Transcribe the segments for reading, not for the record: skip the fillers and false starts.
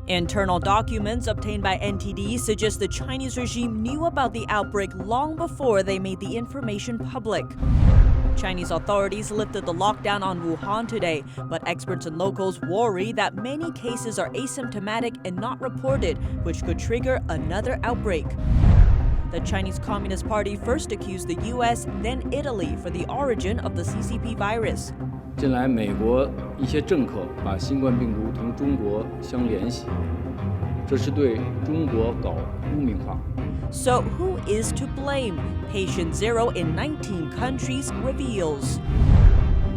Internal documents obtained by NTD suggest the Chinese regime knew about the outbreak long before they made the information public. Chinese authorities lifted the lockdown on Wuhan today, but experts and locals worry that many cases are asymptomatic and not reported, which could trigger another outbreak. The Chinese Communist Party first accused the U.S., then Italy, for the origin of the CCP virus. 近来，美国一些政客把新冠病毒同中国相联系，这是对中国搞污名化。 So who is to blame? Patient zero in 19 countries reveals.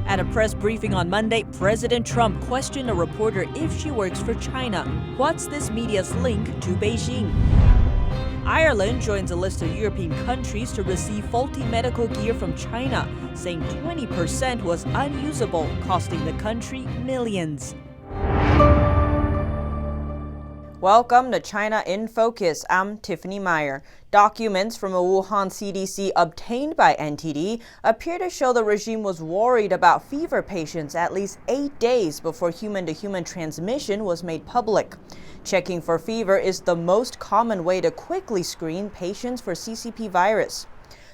At a press briefing on Monday, President Trump questioned a reporter if she works for China. What's this media's link to Beijing? Ireland joins a list of European countries to receive faulty medical gear from China, saying 20% was unusable, costing the country millions. Welcome to China in Focus. I'm Tiffany Meyer. Documents from a Wuhan CDC obtained by NTD appear to show the regime was worried about fever patients at least 8 days before human-to-human transmission was made public. Checking for fever is the most common way to quickly screen patients for CCP virus.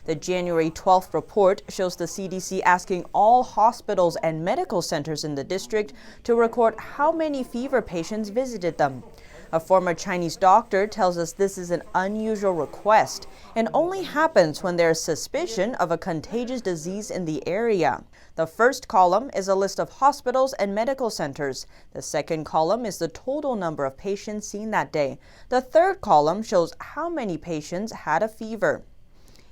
The January 12th report shows the CDC asking all hospitals and medical centers in the district to record how many fever patients visited them. A former Chinese doctor tells us this is an unusual request and only happens when there is suspicion of a contagious disease in the area. The first column is a list of hospitals and medical centers. The second column is the total number of patients seen that day. The third column shows how many patients had a fever.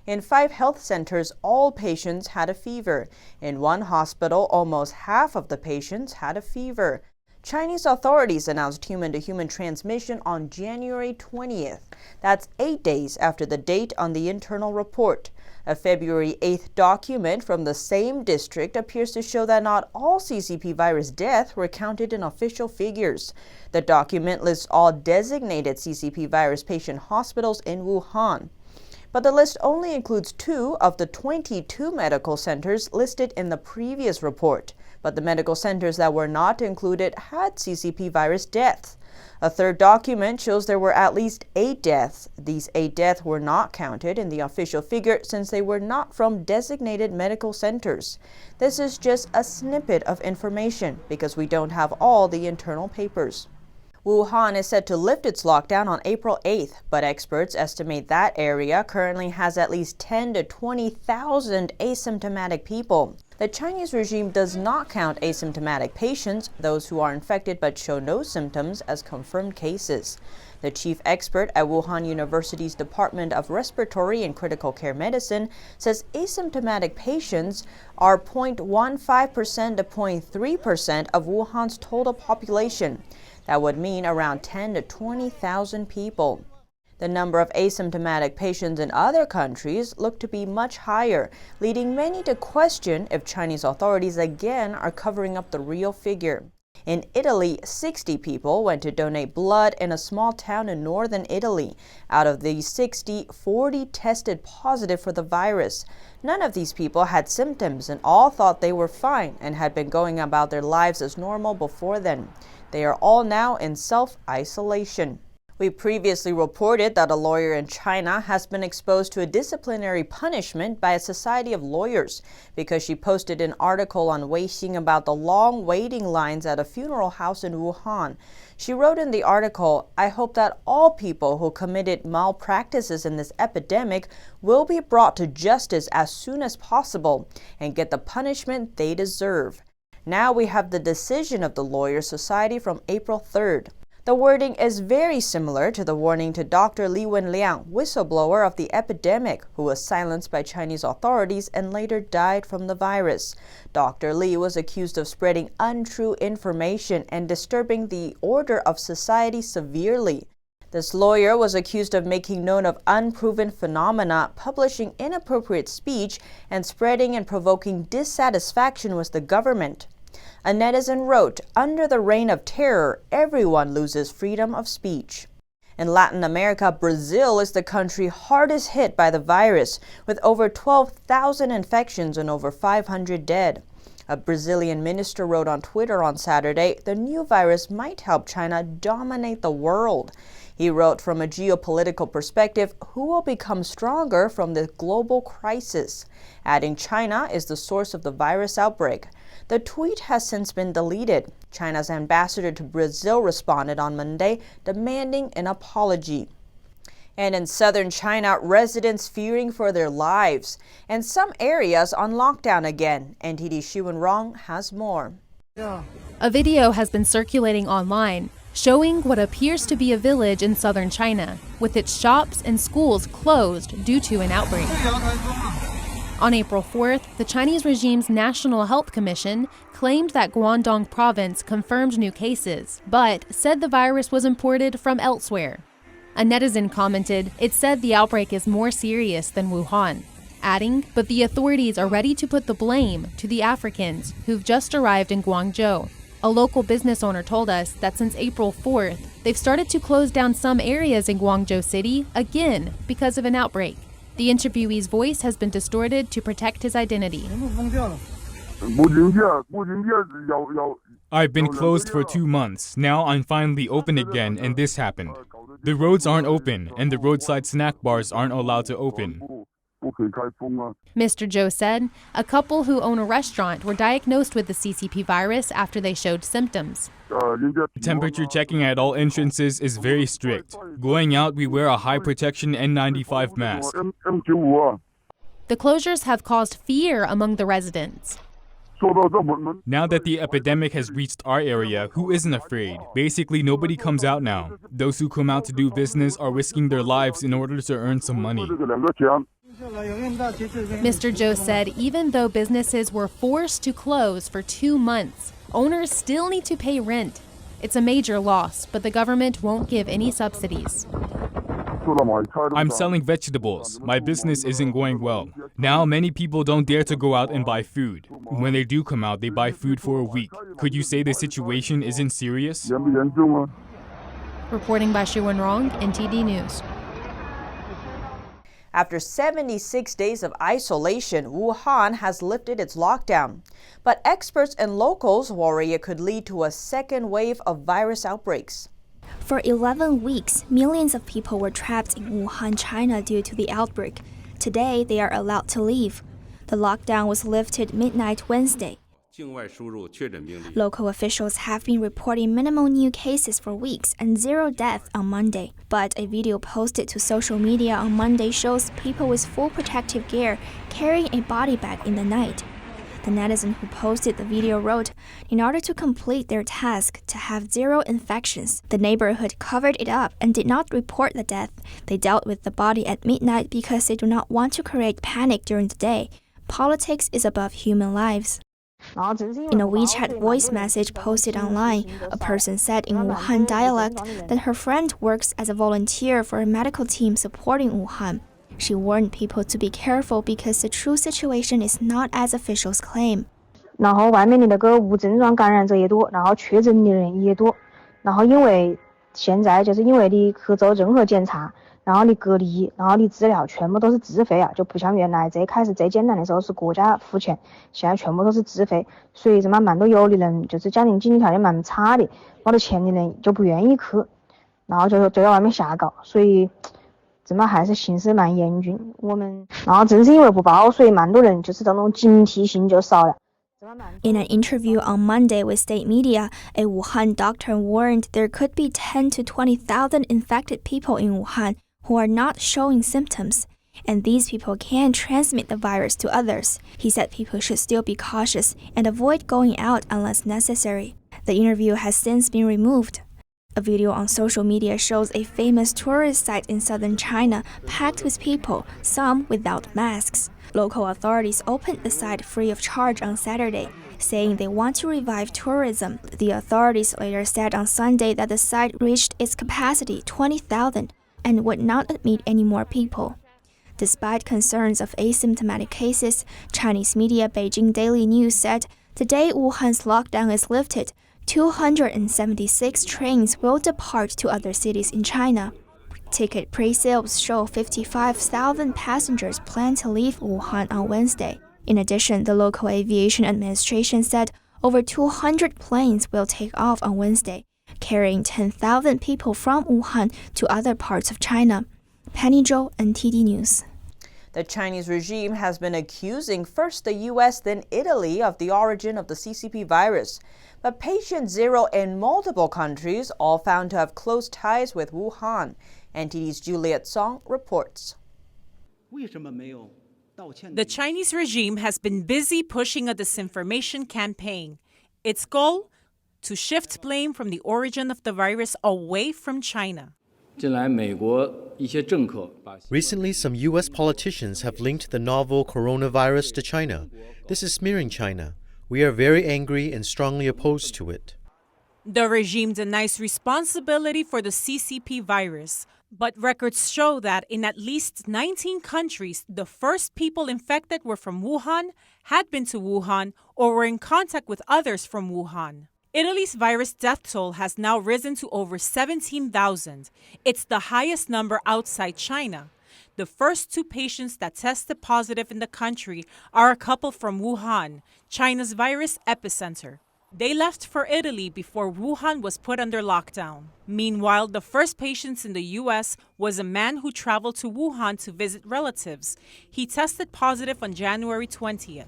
In 5 health centers, all patients had a fever. In one hospital, almost half of the patients had a fever. Chinese authorities announced human-to-human transmission on January 20th. That's 8 days after the date on the internal report. A February 8th document from the same district appears to show that not all CCP virus deaths were counted in official figures. The document lists all designated CCP virus patient hospitals in Wuhan. But the list only includes 2 of the 22 medical centers listed in the previous report. But the medical centers that were not included had CCP virus deaths. A third document shows there were at least 8 deaths. These 8 deaths were not counted in the official figure since they were not from designated medical centers. This is just a snippet of information because we don't have all the internal papers. Wuhan is set to lift its lockdown on April 8th, but experts estimate that area currently has at least 10,000 to 20,000 asymptomatic people. The Chinese regime does not count asymptomatic patients, those who are infected but show no symptoms, as confirmed cases. The chief expert at Wuhan University's Department of Respiratory and Critical Care Medicine says asymptomatic patients are 0.15% to 0.3% of Wuhan's total population. That would mean around 10,000 to 20,000 people. The number of asymptomatic patients in other countries look to be much higher, leading many to question if Chinese authorities again are covering up the real figure. In Italy, 60 people went to donate blood in a small town in northern Italy. Out of these 60, 40 tested positive for the virus. None of these people had symptoms and all thought they were fine and had been going about their lives as normal before then. They are all now in self-isolation. We previously reported that a lawyer in China has been exposed to a disciplinary punishment by a society of lawyers because she posted an article on Weixin about the long waiting lines at a funeral house in Wuhan. She wrote in the article, "I hope that all people who committed malpractices in this epidemic will be brought to justice as soon as possible and get the punishment they deserve." Now we have the decision of the Lawyers Society from April 3rd. The wording is very similar to the warning to Dr. Li Wenliang, whistleblower of the epidemic, who was silenced by Chinese authorities and later died from the virus. Dr. Li was accused of spreading untrue information and disturbing the order of society severely. This lawyer was accused of making known of unproven phenomena, publishing inappropriate speech, and spreading and provoking dissatisfaction with the government. A netizen wrote, "Under the reign of terror, everyone loses freedom of speech." In Latin America, Brazil is the country hardest hit by the virus, with over 12,000 infections and over 500 dead. A Brazilian minister wrote on Twitter on Saturday, the new virus might help China dominate the world. He wrote, from a geopolitical perspective, who will become stronger from the global crisis? Adding, China is the source of the virus outbreak. The tweet has since been deleted. China's ambassador to Brazil responded on Monday, demanding an apology. And in southern China, residents fearing for their lives, and some areas on lockdown again. NTD Xu Wenrong has more. A video has been circulating online showing what appears to be a village in southern China, with its shops and schools closed due to an outbreak. On April 4th, the Chinese regime's National Health Commission claimed that Guangdong province confirmed new cases, but said the virus was imported from elsewhere. A netizen commented, it said the outbreak is more serious than Wuhan, adding, but the authorities are ready to put the blame to the Africans who've just arrived in Guangzhou. A local business owner told us that since April 4th, they've started to close down some areas in Guangzhou City again because of an outbreak. The interviewee's voice has been distorted to protect his identity. I've been closed for 2 months. Now I'm finally open again, and this happened. The roads aren't open, and the roadside snack bars aren't allowed to open. Mr. Zhou said a couple who own a restaurant were diagnosed with the CCP virus after they showed symptoms. Temperature checking at all entrances is very strict. Going out, we wear a high protection N95 mask. The closures have caused fear among the residents. Now that the epidemic has reached our area, who isn't afraid? Basically, nobody comes out now. Those who come out to do business are risking their lives in order to earn some money. Mr. Zhou said even though businesses were forced to close for 2 months, owners still need to pay rent. It's a major loss, but the government won't give any subsidies. I'm selling vegetables. My business isn't going well. Now many people don't dare to go out and buy food. When they do come out, they buy food for a week. Could you say the situation isn't serious? Reporting by Xu Wenrong, NTD News. After 76 days of isolation, Wuhan has lifted its lockdown. But experts and locals worry it could lead to a second wave of virus outbreaks. For 11 weeks, millions of people were trapped in Wuhan, China due to the outbreak. Today, they are allowed to leave. The lockdown was lifted midnight Wednesday. Local officials have been reporting minimal new cases for weeks and 0 deaths on Monday. But a video posted to social media on Monday shows people with full protective gear carrying a body bag in the night. The netizen who posted the video wrote, in order to complete their task to have 0 infections, the neighborhood covered it up and did not report the death. They dealt with the body at midnight because they do not want to create panic during the day. Politics is above human lives. In a WeChat voice message posted online, a person said in Wuhan dialect that her friend works as a volunteer for a medical team supporting Wuhan. She warned people to be careful because the true situation is not as officials claim. 然后外面的那个无症状感染者也多，然后确诊的人也多，然后因为现在就是因为你去做任何检查，然后你隔离，然后你治疗全部都是自费啊，就不像原来最开始最简单的时候是国家付钱，现在全部都是自费，所以蛮多有的人就是家庭经济条件蛮差的，没得钱的人就不愿意去，然后就在外面瞎搞，所以还是形势蛮严峻。然后正是因为不报，所以蛮多人就是这种警惕性就少了。In an interview on Monday with state media, a Wuhan doctor warned there could be 10 to 20,000 infected people in Wuhan who are not showing symptoms, and these people can transmit the virus to others. He said people should still be cautious and avoid going out unless necessary. The interview has since been removed. A video on social media shows a famous tourist site in southern China packed with people, some without masks. Local authorities opened the site free of charge on Saturday, saying they want to revive tourism. The authorities later said on Sunday that the site reached its capacity, 20,000, and would not admit any more people. Despite concerns of asymptomatic cases, Chinese media Beijing Daily News said today Wuhan's lockdown is lifted. 276 trains will depart to other cities in China. Ticket pre-sales show 55,000 passengers plan to leave Wuhan on Wednesday. In addition, the local aviation administration said over 200 planes will take off on Wednesday, carrying 10,000 people from Wuhan to other parts of China. Penny Zhou, NTD News. The Chinese regime has been accusing first the U.S., then Italy of the origin of the CCP virus. But patient zero in multiple countries, all found to have close ties with Wuhan. NTD's Juliet Song reports. The Chinese regime has been busy pushing a disinformation campaign. Its goal? To shift blame from the origin of the virus away from China. Recently, some U.S. politicians have linked the novel coronavirus to China. This is smearing China. We are very angry and strongly opposed to it. The regime denies responsibility for the CCP virus, but records show that in at least 19 countries, the first people infected were from Wuhan, had been to Wuhan, or were in contact with others from Wuhan. Italy's virus death toll has now risen to over 17,000. It's the highest number outside China. The first two patients that tested positive in the country are a couple from Wuhan, China's virus epicenter. They left for Italy before Wuhan was put under lockdown. Meanwhile, the first patient in the U.S. was a man who traveled to Wuhan to visit relatives. He tested positive on January 20th.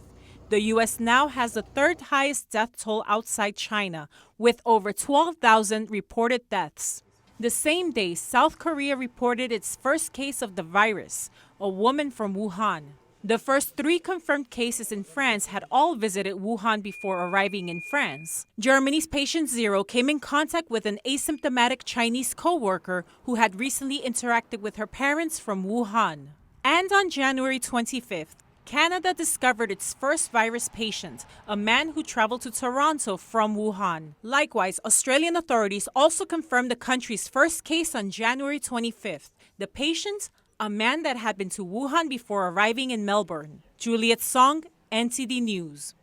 The U.S. now has the third highest death toll outside China, with over 12,000 reported deaths. The same day, South Korea reported its first case of the virus, a woman from Wuhan. The first 3 confirmed cases in France had all visited Wuhan before arriving in France. Germany's patient zero came in contact with an asymptomatic Chinese co-worker who had recently interacted with her parents from Wuhan. And on January 25th, Canada discovered its first virus patient, a man who traveled to Toronto from Wuhan. Likewise, Australian authorities also confirmed the country's first case on January 25th. The patient, a man that had been to Wuhan before arriving in Melbourne. Juliet Song, NTD News.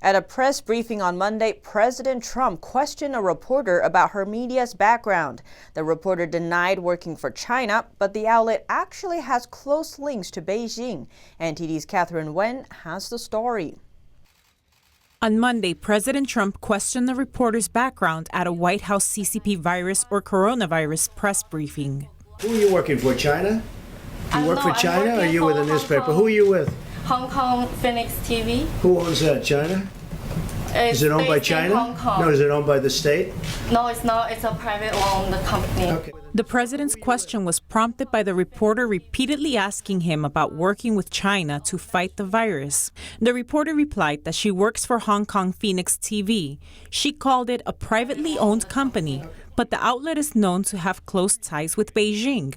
At a press briefing on Monday, President Trump questioned a reporter about her media's background. The reporter denied working for China, but the outlet actually has close links to Beijing. NTD's Catherine Wen has the story. On Monday, President Trump questioned the reporter's background at a White House CCP virus or coronavirus press briefing. Who are you working for, China? You work for China or are you with a newspaper? Who are you with? Hong Kong Phoenix TV. Who owns that, China? Is it owned by China? Hong Kong. No, is it owned by the state? No, it's not. It's a private owned company. Okay. The president's question was prompted by the reporter repeatedly asking him about working with China to fight the virus. The reporter replied that she works for Hong Kong Phoenix TV. She called it a privately owned company, but the outlet is known to have close ties with Beijing.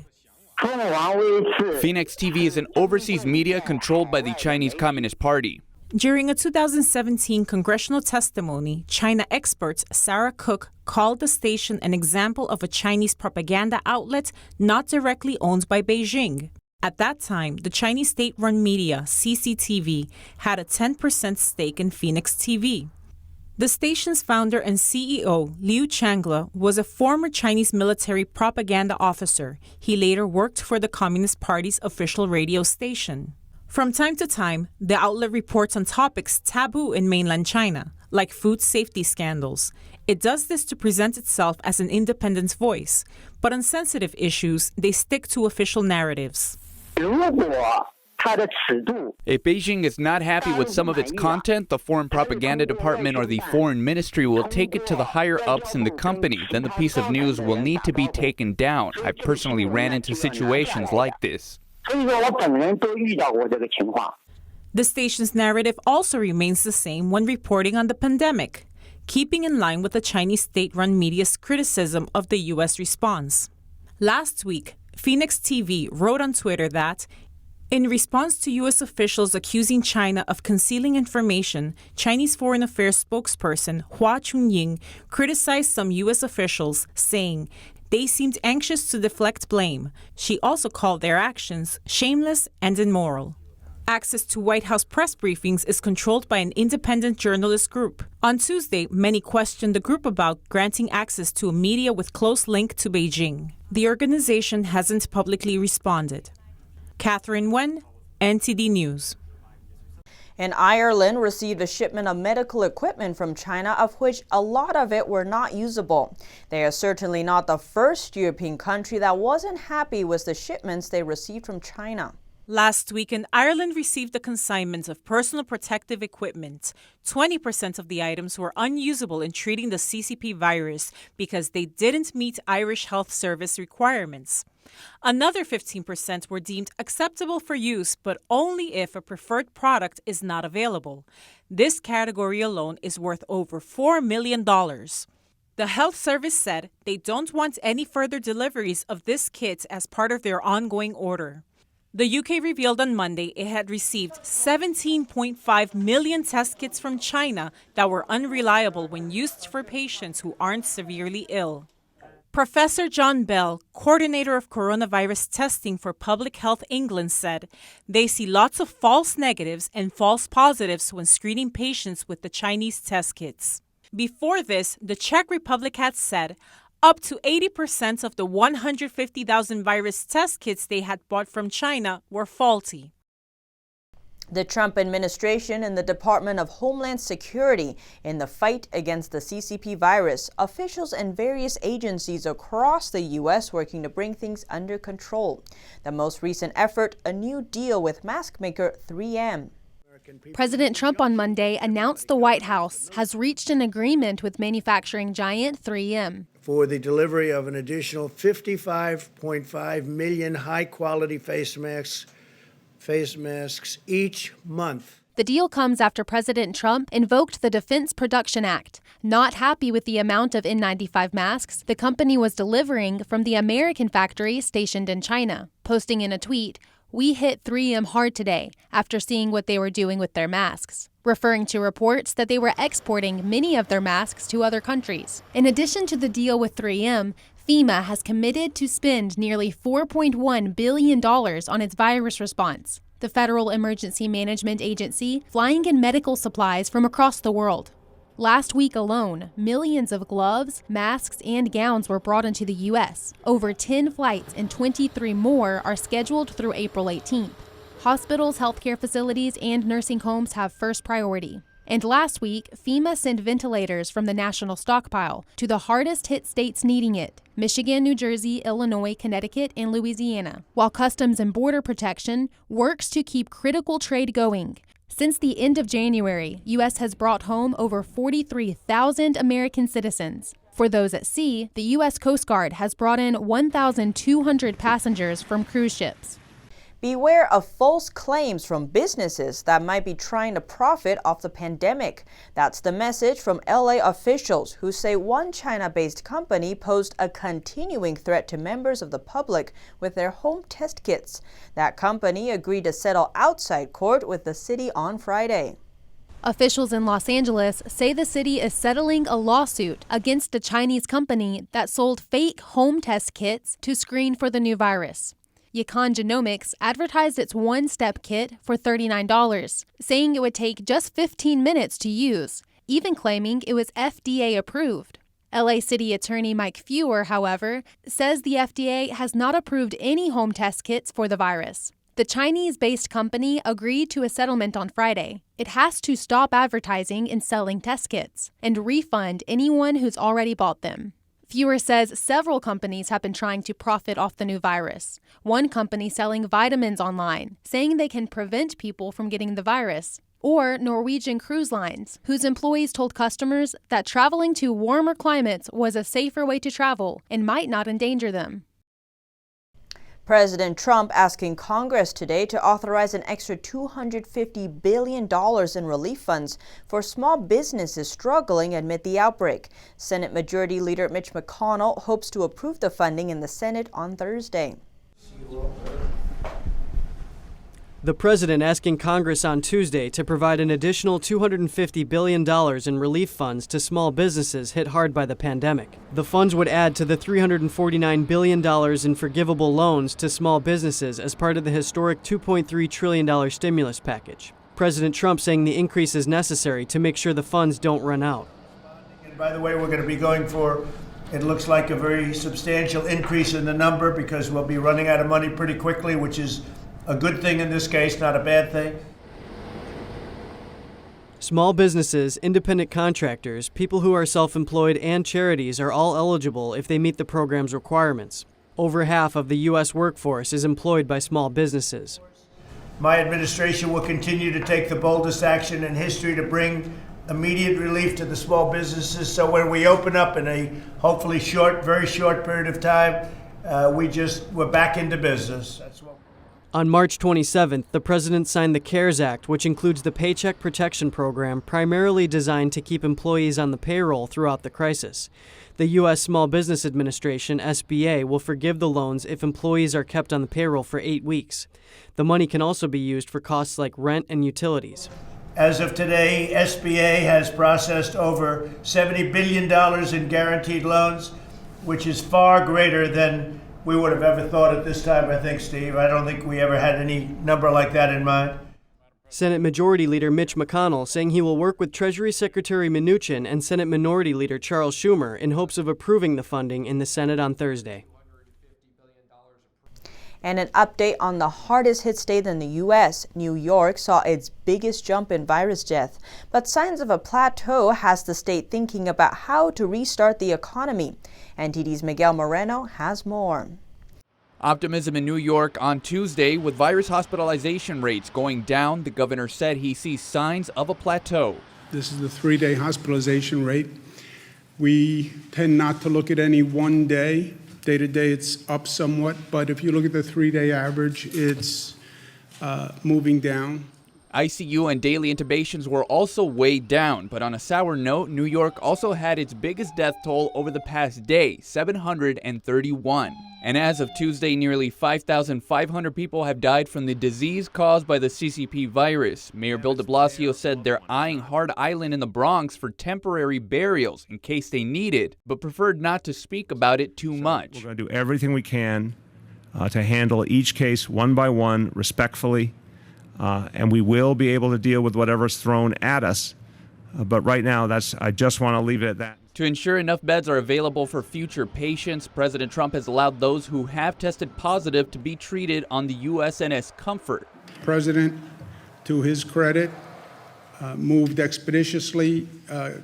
Phoenix TV is an overseas media controlled by the Chinese Communist Party. During a 2017 congressional testimony, China expert Sarah Cook called the station an example of a Chinese propaganda outlet not directly owned by Beijing. At that time, the Chinese state-run media, CCTV, had a 10% stake in Phoenix TV. The station's founder and CEO, Liu Changla, was a former Chinese military propaganda officer. He later worked for the Communist Party's official radio station. From time to time, the outlet reports on topics taboo in mainland China, like food safety scandals. It does this to present itself as an independent voice, but on sensitive issues, they stick to official narratives. If Beijing is not happy with some of its content, the Foreign Propaganda Department or the Foreign Ministry will take it to the higher-ups in the company. Then the piece of news will need to be taken down. I personally ran into situations like this. The station's narrative also remains the same when reporting on the pandemic, keeping in line with the Chinese state-run media's criticism of the U.S. response. Last week, Phoenix TV wrote on Twitter that, in response to U.S. officials accusing China of concealing information, Chinese Foreign Affairs spokesperson Hua Chunying criticized some U.S. officials, saying they seemed anxious to deflect blame. She also called their actions shameless and immoral. Access to White House press briefings is controlled by an independent journalist group. On Tuesday, many questioned the group about granting access to a media with close link to Beijing. The organization hasn't publicly responded. Catherine Wen, NTD News. And Ireland received a shipment of medical equipment from China, of which a lot of it were not usable. They are certainly not the first European country that wasn't happy with the shipments they received from China. Last weekend, Ireland received a consignment of personal protective equipment. 20% of the items were unusable in treating the CCP virus because they didn't meet Irish Health Service requirements. Another 15% were deemed acceptable for use, but only if a preferred product is not available. This category alone is worth over $4 million. The Health Service said they don't want any further deliveries of this kit as part of their ongoing order. The UK revealed on Monday it had received 17.5 million test kits from China that were unreliable when used for patients who aren't severely ill. Professor John Bell, coordinator of coronavirus testing for Public Health England, said they see lots of false negatives and false positives when screening patients with the Chinese test kits. Before this, the Czech Republic had said up to 80% of the 150,000 virus test kits they had bought from China were faulty. The Trump administration and the Department of Homeland Security in the fight against the CCP virus, officials and various agencies across the U.S. working to bring things under control. The most recent effort, a new deal with mask maker 3M. President Trump on Monday announced the White House has reached an agreement with manufacturing giant 3M for the delivery of an additional 55.5 million high-quality face masks each month. The deal comes after President Trump invoked the Defense Production Act. Not happy with the amount of N95 masks the company was delivering from the American factory stationed in China, posting in a tweet, "We hit 3M hard today after seeing what they were doing with their masks," referring to reports that they were exporting many of their masks to other countries. In addition to the deal with 3M, FEMA has committed to spend nearly $4.1 billion on its virus response, the Federal Emergency Management Agency, flying in medical supplies from across the world. Last week alone, millions of gloves, masks, and gowns were brought into the U.S. Over 10 flights and 23 more are scheduled through April 18th. Hospitals, healthcare facilities, and nursing homes have first priority. And last week, FEMA sent ventilators from the national stockpile to the hardest-hit states needing it: Michigan, New Jersey, Illinois, Connecticut, and Louisiana, while Customs and Border Protection works to keep critical trade going. Since the end of January, U.S. has brought home over 43,000 American citizens. For those at sea, the U.S. Coast Guard has brought in 1,200 passengers from cruise ships. Beware of false claims from businesses that might be trying to profit off the pandemic. That's the message from LA officials who say one China-based company posed a continuing threat to members of the public with their home test kits. That company agreed to settle outside court with the city on Friday. Officials in Los Angeles say the city is settling a lawsuit against a Chinese company that sold fake home test kits to screen for the new virus. Yacon Genomics advertised its one-step kit for $39, saying it would take just 15 minutes to use, even claiming it was FDA approved. LA City Attorney Mike Fewer, however, says the FDA has not approved any home test kits for the virus. The Chinese-based company agreed to a settlement on Friday. It has to stop advertising and selling test kits and refund anyone who's already bought them. Fewer says several companies have been trying to profit off the new virus. One company selling vitamins online, saying they can prevent people from getting the virus. Or Norwegian Cruise Lines, whose employees told customers that traveling to warmer climates was a safer way to travel and might not endanger them. President Trump asking Congress today to authorize an extra $250 billion in relief funds for small businesses struggling amid the outbreak. Senate Majority Leader Mitch McConnell hopes to approve the funding in the Senate on Thursday. The president asking Congress on Tuesday to provide an additional $250 billion in relief funds to small businesses hit hard by the pandemic. The funds would add to the $349 billion in forgivable loans to small businesses as part of the historic $2.3 trillion stimulus package. President Trump saying the increase is necessary to make sure the funds don't run out. And by the way, we're going to be going for, it looks like, a very substantial increase in the number because we'll be running out of money pretty quickly, which is a good thing in this case, not a bad thing. Small businesses, independent contractors, people who are self-employed, and charities are all eligible if they meet the program's requirements. Over half of the U.S. workforce is employed by small businesses. My administration will continue to take the boldest action in history to bring immediate relief to the small businesses. So when we open up in a hopefully very short period of time, we're back into business. That's what. On March 27th, the president signed the CARES Act, which includes the Paycheck Protection Program, primarily designed to keep employees on the payroll throughout the crisis. The U.S. Small Business Administration, SBA, will forgive the loans if employees are kept on the payroll for 8 weeks. The money can also be used for costs like rent and utilities. As of today, SBA has processed over $70 billion in guaranteed loans, which is far greater than we would have ever thought at this time, I think, Steve. I don't think we ever had any number like that in mind. Senate Majority Leader Mitch McConnell saying he will work with Treasury Secretary Mnuchin and Senate Minority Leader Charles Schumer in hopes of approving the funding in the Senate on Thursday. And an update on the hardest hit state in the U.S. New York saw its biggest jump in virus death, but signs of a plateau has the state thinking about how to restart the economy. NTD's Miguel Moreno has more. Optimism in New York on Tuesday with virus hospitalization rates going down. The governor said he sees signs of a plateau. This is the 3-day hospitalization rate. We tend not to look at any one day. Day to day, it's up somewhat, but if you look at the 3-day average, it's moving down. ICU and daily intubations were also way down, but on a sour note, New York also had its biggest death toll over the past day, 731. And as of Tuesday, nearly 5,500 people have died from the disease caused by the CCP virus. Mayor Bill de Blasio said they're eyeing Hard Island in the Bronx for temporary burials in case they need it, but preferred not to speak about it too much. We're going to do everything we can to handle each case one by one, respectfully. And we will be able to deal with whatever's thrown at us. But right now, I just want to leave it at that. To ensure enough beds are available for future patients, President Trump has allowed those who have tested positive to be treated on the USNS Comfort. The president, to his credit, moved expeditiously,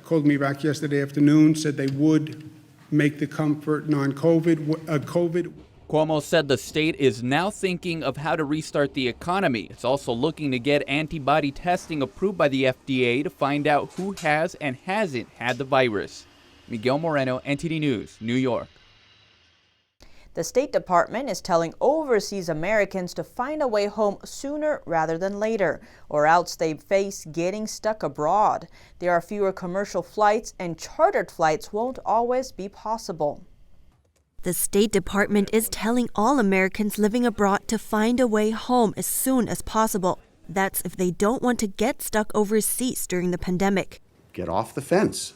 called me back yesterday afternoon, said they would make the Comfort non-COVID. Cuomo said the state is now thinking of how to restart the economy. It's also looking to get antibody testing approved by the FDA to find out who has and hasn't had the virus. Miguel Moreno, NTD News, New York. The State Department is telling overseas Americans to find a way home sooner rather than later, or else they face getting stuck abroad. There are fewer commercial flights, and chartered flights won't always be possible. The State Department is telling all Americans living abroad to find a way home as soon as possible. That's if they don't want to get stuck overseas during the pandemic. Get off the fence.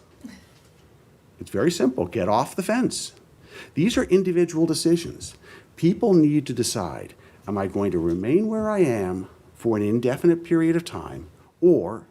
It's very simple. Get off the fence. These are individual decisions. People need to decide, am I going to remain where I am for an indefinite period of time, or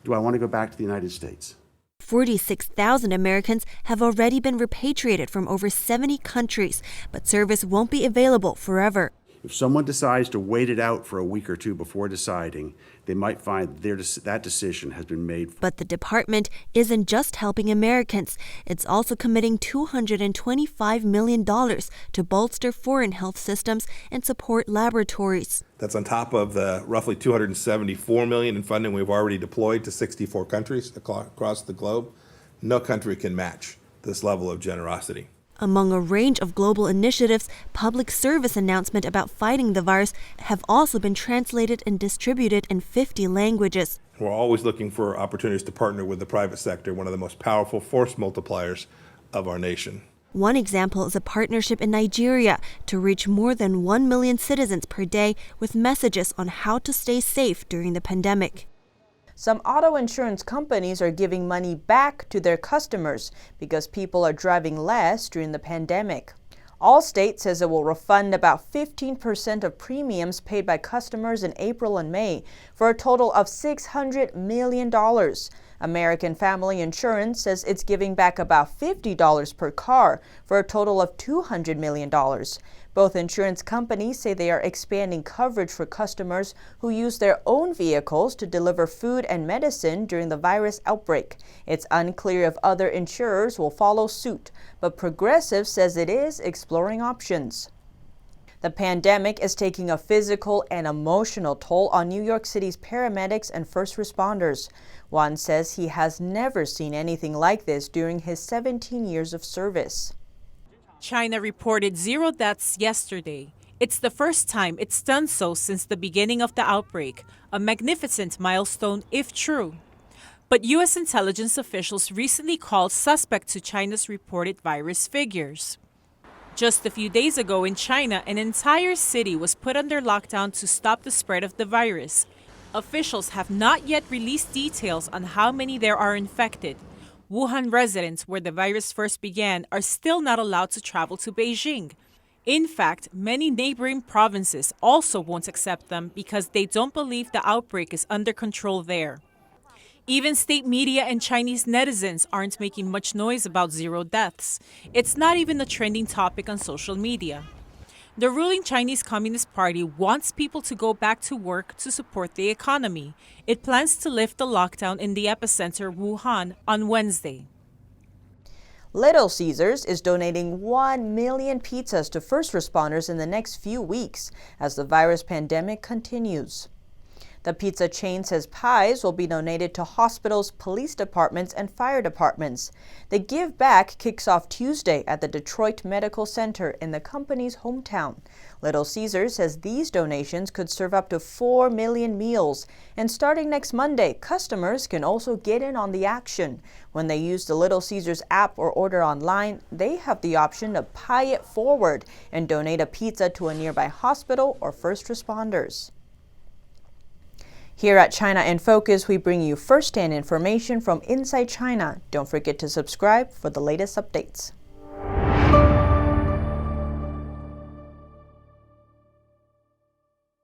do I want to go back to the United States? 46,000 Americans have already been repatriated from over 70 countries, but service won't be available forever. If someone decides to wait it out for a week or two before deciding, they might find that decision has been made. But the department isn't just helping Americans. It's also committing $225 million to bolster foreign health systems and support laboratories. That's on top of the roughly $274 million in funding we've already deployed to 64 countries across the globe. No country can match this level of generosity. Among a range of global initiatives, public service announcements about fighting the virus have also been translated and distributed in 50 languages. We're always looking for opportunities to partner with the private sector, one of the most powerful force multipliers of our nation. One example is a partnership in Nigeria to reach more than 1 million citizens per day with messages on how to stay safe during the pandemic. Some auto insurance companies are giving money back to their customers because people are driving less during the pandemic. Allstate says it will refund about 15% of premiums paid by customers in April and May for a total of $600 million. American Family Insurance says it's giving back about $50 per car for a total of $200 million. Both insurance companies say they are expanding coverage for customers who use their own vehicles to deliver food and medicine during the virus outbreak. It's unclear if other insurers will follow suit, but Progressive says it is exploring options. The pandemic is taking a physical and emotional toll on New York City's paramedics and first responders. Juan says he has never seen anything like this during his 17 years of service. China reported 0 deaths yesterday. It's the first time it's done so since the beginning of the outbreak, a magnificent milestone if true. But U.S. intelligence officials recently called suspect to China's reported virus figures. Just a few days ago in China, an entire city was put under lockdown to stop the spread of the virus. Officials have not yet released details on how many there are infected. Wuhan residents, where the virus first began, are still not allowed to travel to Beijing. In fact, many neighboring provinces also won't accept them because they don't believe the outbreak is under control there. Even state media and Chinese netizens aren't making much noise about 0 deaths. It's not even a trending topic on social media. The ruling Chinese Communist Party wants people to go back to work to support the economy. It plans to lift the lockdown in the epicenter, Wuhan, on Wednesday. Little Caesars is donating 1 million pizzas to first responders in the next few weeks as the virus pandemic continues. The pizza chain says pies will be donated to hospitals, police departments, and fire departments. The Give Back kicks off Tuesday at the Detroit Medical Center in the company's hometown. Little Caesars says these donations could serve up to 4 million meals. And starting next Monday, customers can also get in on the action. When they use the Little Caesars app or order online, they have the option to pie it forward and donate a pizza to a nearby hospital or first responders. Here at China in Focus, we bring you first-hand information from inside China. Don't forget to subscribe for the latest updates.